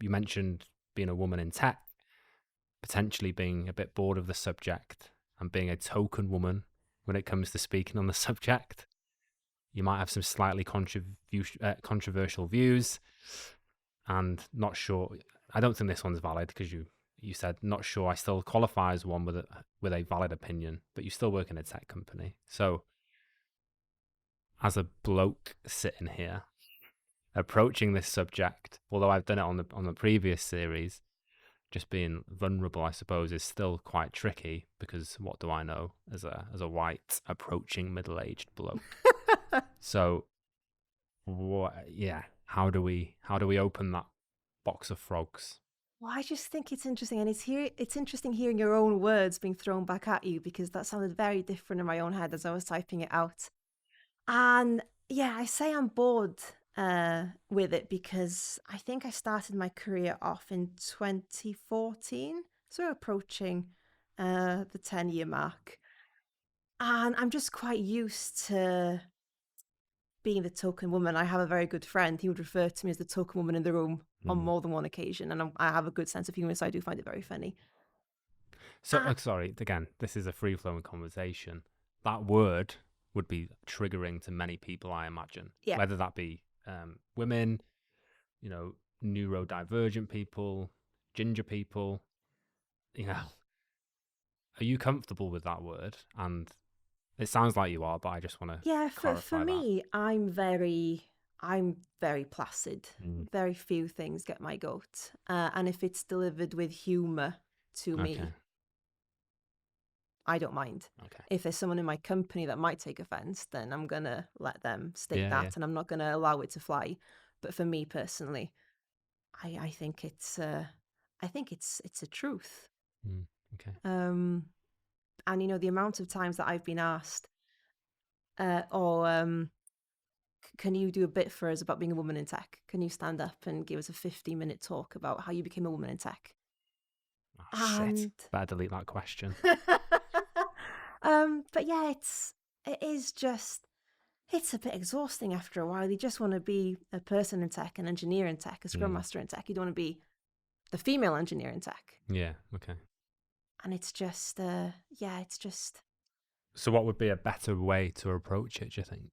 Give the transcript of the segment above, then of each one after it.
you mentioned being a woman in tech, potentially being a bit bored of the subject and being a token woman when it comes to speaking on the subject. You might have some slightly controversial views, and not sure. I don't think this one's valid because you said not sure I still qualify as one with a valid opinion, but you still work in a tech company. So as a bloke sitting here approaching this subject, although I've done it on the previous series, just being vulnerable, I suppose, is still quite tricky because what do I know as a white approaching middle-aged bloke? So how do we open that box of frogs? Well, I just think it's interesting, and it's interesting hearing your own words being thrown back at you, because that sounded very different in my own head as I was typing it out. And yeah, I say I'm bored with it because I think I started my career off in 2014, so approaching the 10-year mark. And I'm just quite used to being the token woman. I have a very good friend. He would refer to me as the token woman in the room on more than one occasion. And I have a good sense of humor, so I do find it very funny. So, sorry, again, this is a free-flowing conversation. That word would be triggering to many people, I imagine. Yeah. Whether that be women, neurodivergent people, ginger people, Are you comfortable with that word? And it sounds like you are, but I just want to For clarify me, I'm very placid. Very few things get my goat. And if it's delivered with humor to me, I don't mind. Okay. If there's someone in my company that might take offense, then I'm going to let them state that, Yeah. and I'm not going to allow it to fly. But for me personally, I think it's a truth. Okay. And the amount of times that I've been asked, can you do a bit for us about being a woman in tech? Can you stand up and give us a 50-minute talk about how you became a woman in tech? Oh, shit. Better delete that question. But yeah, it's a bit exhausting after a while. You just want to be a person in tech, an engineer in tech, a scrum master in tech. You don't want to be the female engineer in tech. Yeah, okay. And it's just, it's just... So what would be a better way to approach it, do you think?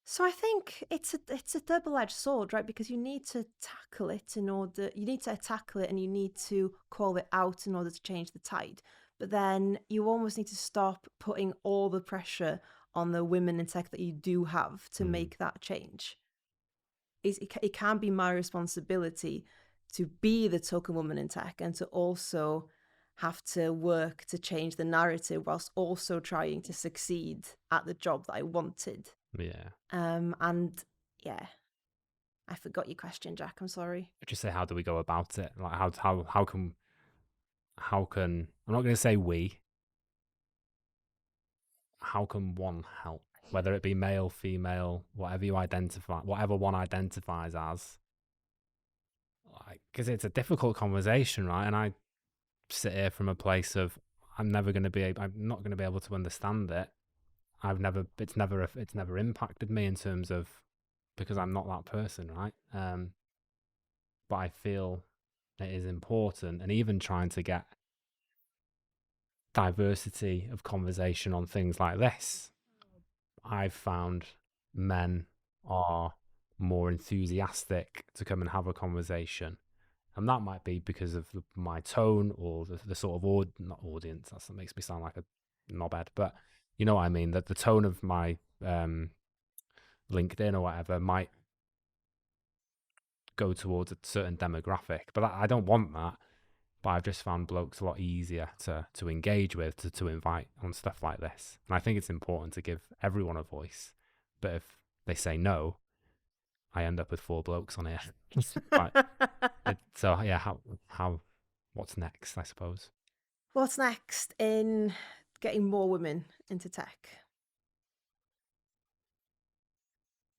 So I think it's a double-edged sword, right? Because you need to tackle it you need to tackle it and you need to call it out in order to change the tide. But then you almost need to stop putting all the pressure on the women in tech that you do have to make that change. It can be my responsibility to be the token woman in tech and to also have to work to change the narrative whilst also trying to succeed at the job that I wanted. Yeah. And yeah, I forgot your question, Jack. I'm sorry. Just say, how do we go about it? Like, how can I'm not going to say we. How can one help? Whether it be male, female, whatever one identifies as. Like, because it's a difficult conversation, right? And I sit here from a place of I'm not going to be able to understand it. It's never impacted me in terms of, because I'm not that person, right? But I feel it is important, and even trying to get diversity of conversation on things like this, I've found men are more enthusiastic to come and have a conversation. And that might be because of my tone or the sort of not audience. That makes me sound like a knobhead, but you know what I mean. That the tone of my LinkedIn or whatever might go towards a certain demographic, but I don't want that. But I've just found blokes a lot easier to engage with, to invite on stuff like this. And I think it's important to give everyone a voice. But if they say no, I end up with 4 blokes on here. So yeah, what's next, I suppose? What's next in getting more women into tech?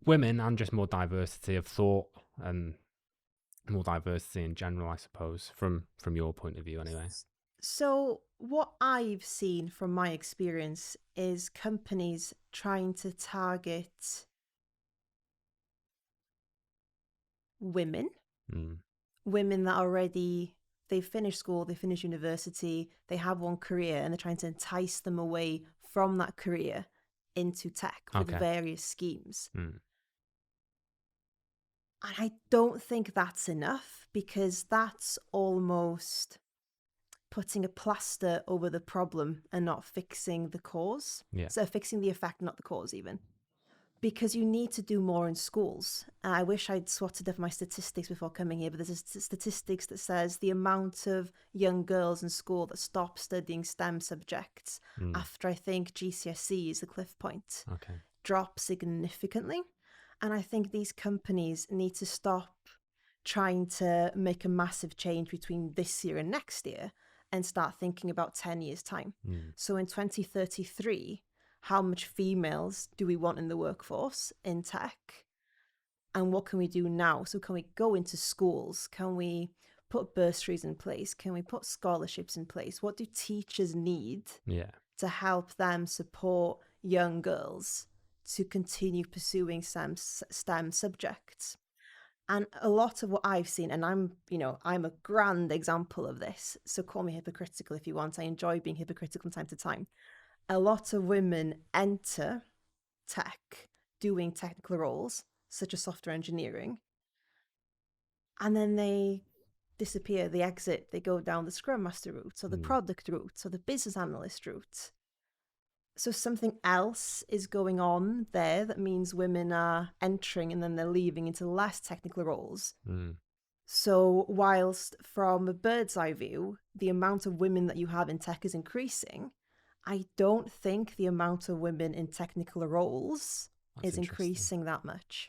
Women, and just more diversity of thought and more diversity in general, I suppose, from your point of view anyway. So what I've seen from my experience is companies trying to target women women that already, they've finished school, they finished university, they have one career, and they're trying to entice them away from that career into tech with Okay. various schemes. Mm. And I don't think that's enough, because that's almost putting a plaster over the problem and not fixing the cause. Yeah. So fixing the effect, not the cause even. Because you need to do more in schools. I wish I'd swatted up my statistics before coming here, but there's statistics that says the amount of young girls in school that stop studying STEM subjects after, I think, GCSE is the cliff point, Okay. drop significantly. And I think these companies need to stop trying to make a massive change between this year and next year and start thinking about 10 years' time. So in 2033, how much females do we want in the workforce in tech? And what can we do now? So can we go into schools? Can we put bursaries in place? Can we put scholarships in place? What do teachers need to help them support young girls to continue pursuing STEM subjects? And a lot of what I've seen, and I'm a grand example of this, so call me hypocritical if you want. I enjoy being hypocritical from time to time. A lot of women enter tech doing technical roles, such as software engineering, and then they disappear, they exit, they go down the Scrum Master route, or the product route, or the business analyst route. So something else is going on there that means women are entering and then they're leaving into less technical roles. So whilst from a bird's eye view, the amount of women that you have in tech is increasing, I don't think the amount of women in technical roles is increasing that much.